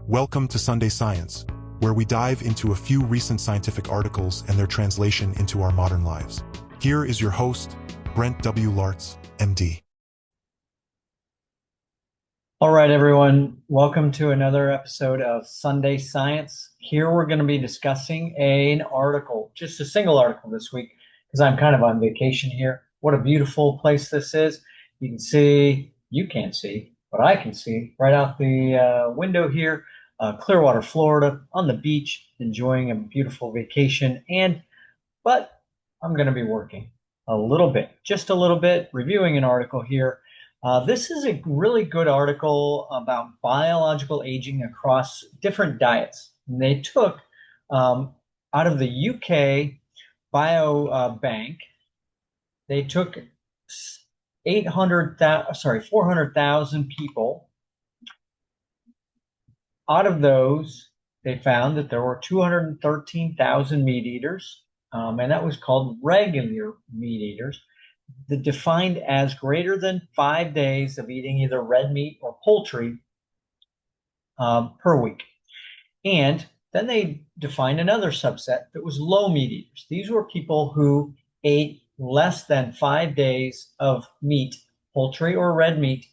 Welcome to Sunday Science, where we dive into a few recent scientific articles and their translation into our modern lives. Here is your host, Brent W. Laartz, MD. All right, everyone. Welcome to another episode of Sunday Science. Here we're going to be discussing an article, just a single article this week, because I'm kind of on vacation here. What a beautiful place this is. You can't see, but I can see right out the window here, Clearwater, Florida, on the beach, enjoying a beautiful vacation. But I'm going to be working a little bit, just a little bit, reviewing an article here. This is a really good article about biological aging across different diets. And they took out of the UK Biobank, they took 400,000 people. Out of those, they found that there were 213,000 meat eaters, and that was called regular meat eaters, defined as greater than 5 days of eating either red meat or poultry per week. And then they defined another subset that was low meat eaters. These were people who ate less than 5 days of meat, poultry or red meat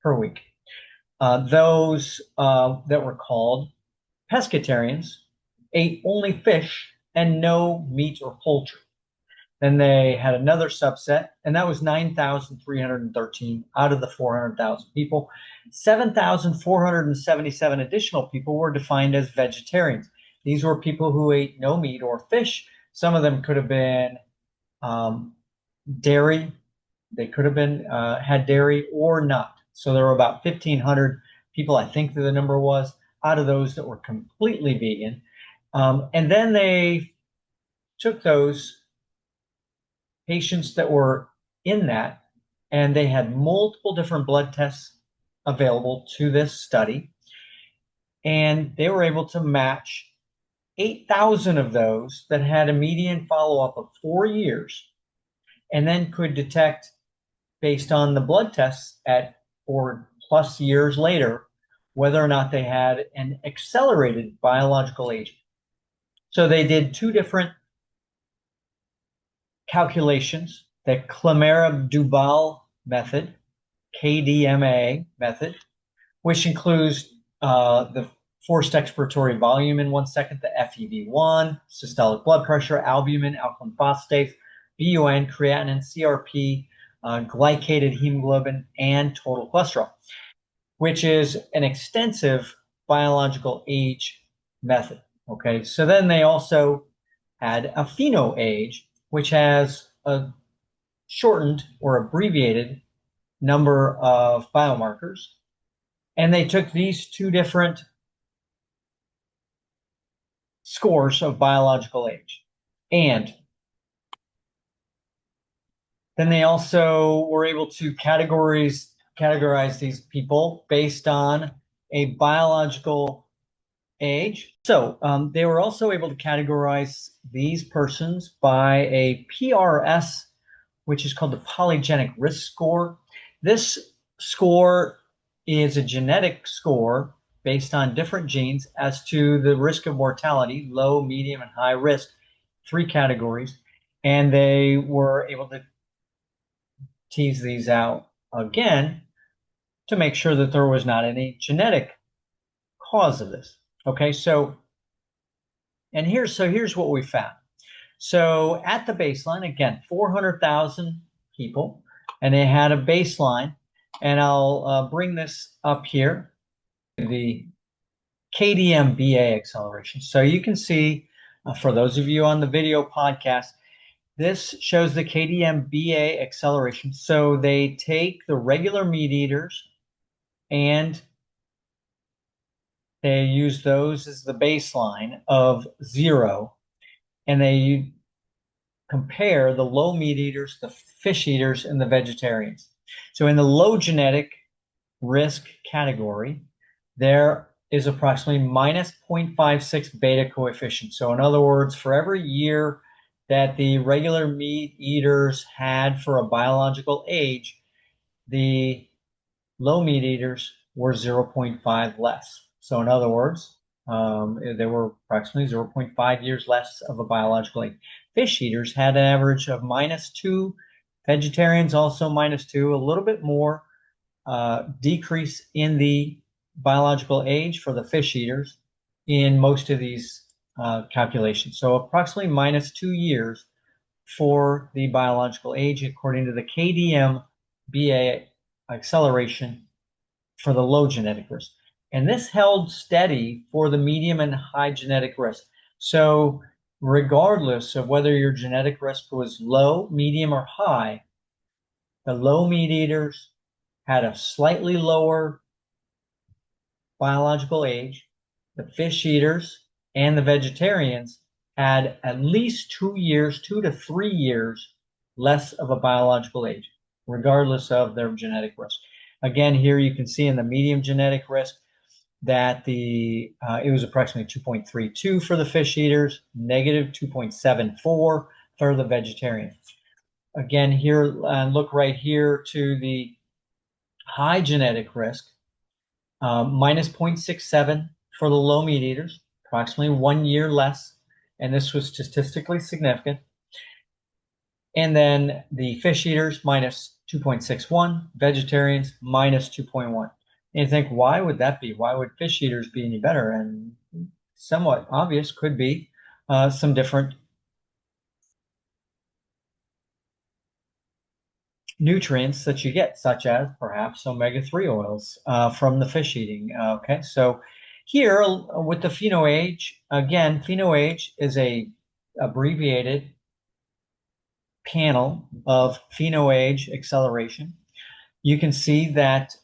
per week. Those that were called pescatarians ate only fish and no meat or poultry. Then they had another subset, and that was 9,313 out of the 400,000 people. 7,477 additional people were defined as vegetarians. These were people who ate no meat or fish. Some of them could have been dairy. They could have been had dairy or not. So there were about 1,500 people, I think the number was, out of those that were completely vegan. And then they took those patients that were in that, and they had multiple different blood tests available to this study. And they were able to match 8,000 of those that had a median follow-up of 4 years, and then could detect, based on the blood tests at 4+ years later, whether or not they had an accelerated biological aging. So they did two different calculations: the Clemara-Duval method, KDM-BA method, which includes the forced expiratory volume in 1 second, the FEV1, systolic blood pressure, albumin, alkaline phosphatase, BUN, creatinine, CRP, glycated hemoglobin, and total cholesterol, which is an extensive biological age method. Okay, so then they also had a PhenoAge, which has a shortened or abbreviated number of biomarkers. And they took these two different scores of biological age. And then they also were able to categorize these people based on a biological age. So they were also able to categorize these persons by a PRS, which is called the polygenic risk score. This score is a genetic score based on different genes as to the risk of mortality, low, medium, and high risk, 3 categories. And they were able to tease these out again to make sure that there was not any genetic cause of this. Okay, here's what we found. So at the baseline, again, 400,000 people, and they had a baseline, and I'll bring this up here, the KDM-BA acceleration. So you can see, for those of you on the video podcast, this shows the KDM-BA acceleration. So they take the regular meat eaters and they use those as the baseline of 0, and they compare the low meat eaters, the fish eaters, and the vegetarians. So in the low genetic risk category, there is approximately minus 0.56 beta coefficient. So in other words, for every year that the regular meat eaters had for a biological age, the low meat eaters were 0.5 less. So in other words, they were approximately 0.5 years less of a biological age. Fish eaters had an average of -2. Vegetarians also -2, a little bit more decrease in the biological age for the fish eaters in most of these calculations. So approximately -2 years for the biological age, according to the KDM-BA acceleration for the low genetic risk. And this held steady for the medium and high genetic risk. So regardless of whether your genetic risk was low, medium, or high, the low meat eaters had a slightly lower biological age. The fish eaters and the vegetarians had at least 2 years, 2 to 3 years less of a biological age, regardless of their genetic risk. Again, here you can see in the medium genetic risk that it was approximately 2.32 for the fish eaters, negative 2.74 for the vegetarians. Again, here, look right here to the high genetic risk, minus 0.67 for the low meat eaters, approximately 1 year less, and this was statistically significant. And then the fish eaters minus 2.61, vegetarians minus 2.1. And you think, why would that be? Why would fish eaters be any better? And somewhat obvious could be some different nutrients that you get, such as perhaps omega-3 oils from the fish eating. Okay, so here with the PhenoAge, again, PhenoAge is a abbreviated panel of PhenoAge acceleration. You can see that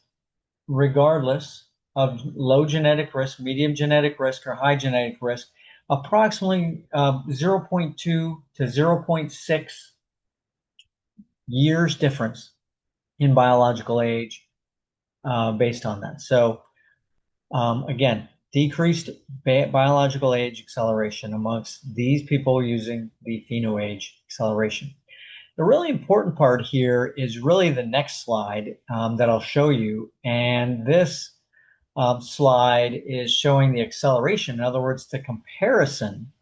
regardless of low genetic risk, medium genetic risk, or high genetic risk, approximately 0.2 to 0.6 years difference in biological age based on that. So again, decreased biological age acceleration amongst these people using the PhenoAge acceleration. The really important part here is really the next slide that I'll show you. And this slide is showing the acceleration. In other words, the comparison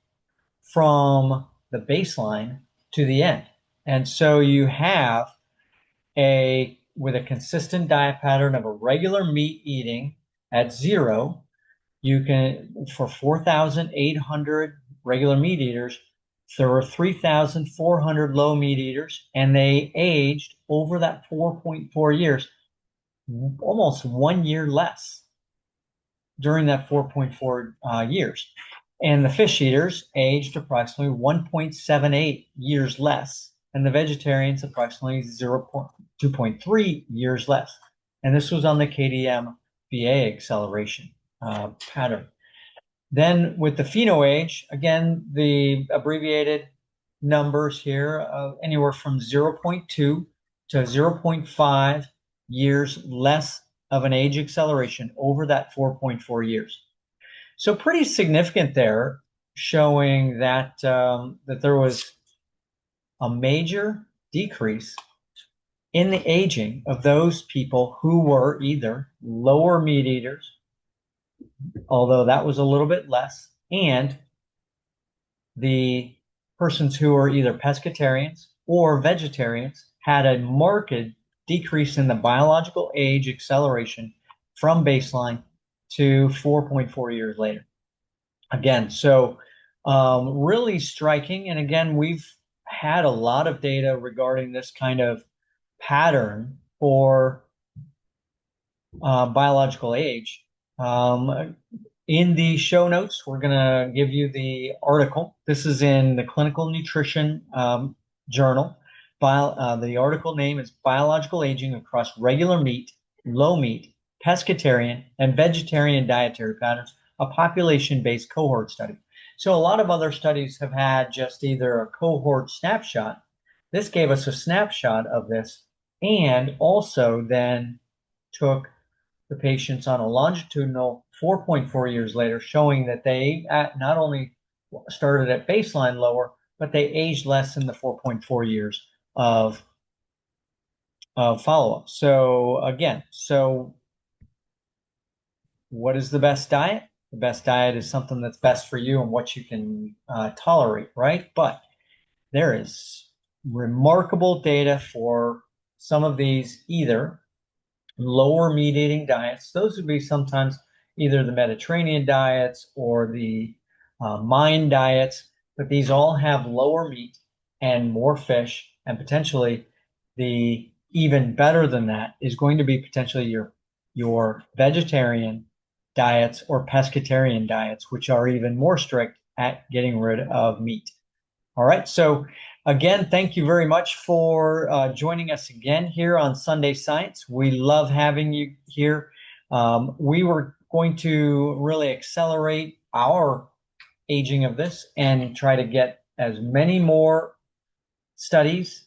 from the baseline to the end. And so you have with a consistent diet pattern of a regular meat eating at 0, you can, for 4,800 regular meat eaters, there were 3,400 low meat eaters, and they aged over that 4.4 years, almost 1 year less during that 4.4 years. And the fish eaters aged approximately 1.78 years less, and the vegetarians approximately 2.3 years less. And this was on the KDM-BA acceleration pattern. Then with the PhenoAge, again, the abbreviated numbers here, anywhere from 0.2 to 0.5 years less of an age acceleration over that 4.4 years. So pretty significant there, showing that that there was a major decrease in the aging of those people who were either lower meat eaters, although that was a little bit less, and the persons who were either pescatarians or vegetarians had a marked decrease in the biological age acceleration from baseline to 4.4 years later. Again, so really striking. And again, we've had a lot of data regarding this kind of pattern for biological age. In the show notes, we're going to give you the article. This is in the Clinical Nutrition Journal. The article name is Biological Aging Across Regular Meat, Low Meat, Pescatarian, and Vegetarian Dietary Patterns, a population-based cohort study. So a lot of other studies have had just either a cohort snapshot. This gave us a snapshot of this, and also then took the patients on a longitudinal 4.4 years later, showing that they not only started at baseline lower, but they aged less in the 4.4 years of follow-up. So again, so what is the best diet? The best diet is something that's best for you and what you can tolerate, right? But there is remarkable data for some of these either lower meat eating diets. Those would be sometimes either the Mediterranean diets or the Mayan diets, but these all have lower meat and more fish, and potentially the even better than that is going to be potentially your vegetarian diets or pescatarian diets, which are even more strict at getting rid of meat. All right. So, again, thank you very much for joining us again here on Sunday Science. We love having you here. We were going to really accelerate our aging of this and try to get as many more studies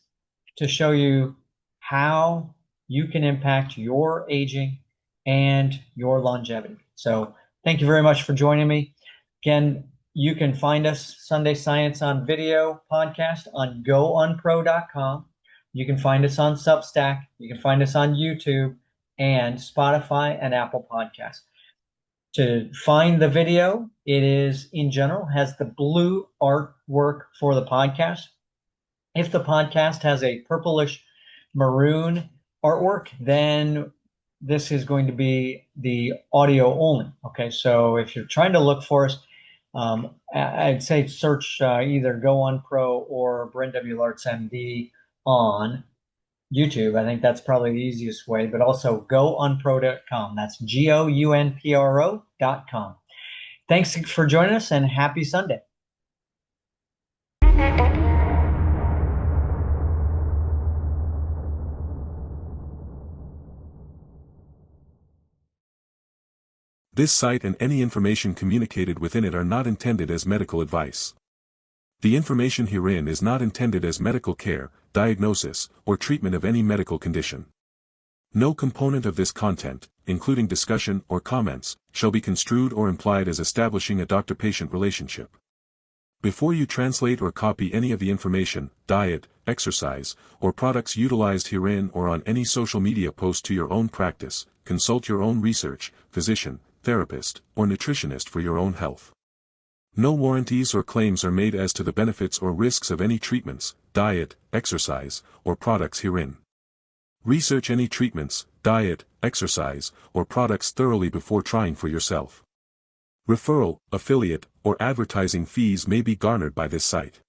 to show you how you can impact your aging and your longevity. So, thank you very much for joining me. Again, you can find us Sunday Science on Video podcast on gounpro.com. You can find us on Substack. You can find us on YouTube and Spotify and Apple Podcasts. To find the video, it is in general has the blue artwork for the podcast. If the podcast has a purplish maroon artwork, then this is going to be the audio only. Okay, so if you're trying to look for us, I'd say search either GoUnPro or Brent W. Laartz MD on YouTube. I think that's probably the easiest way, but also gounpro.com. That's GOUNPRO.com. Thanks for joining us and happy Sunday. This site and any information communicated within it are not intended as medical advice. The information herein is not intended as medical care, diagnosis, or treatment of any medical condition. No component of this content, including discussion or comments, shall be construed or implied as establishing a doctor-patient relationship. Before you translate or copy any of the information, diet, exercise, or products utilized herein or on any social media post to your own practice, consult your own research, physician, therapist, or nutritionist for your own health. No warranties or claims are made as to the benefits or risks of any treatments, diet, exercise, or products herein. Research any treatments, diet, exercise, or products thoroughly before trying for yourself. Referral, affiliate, or advertising fees may be garnered by this site.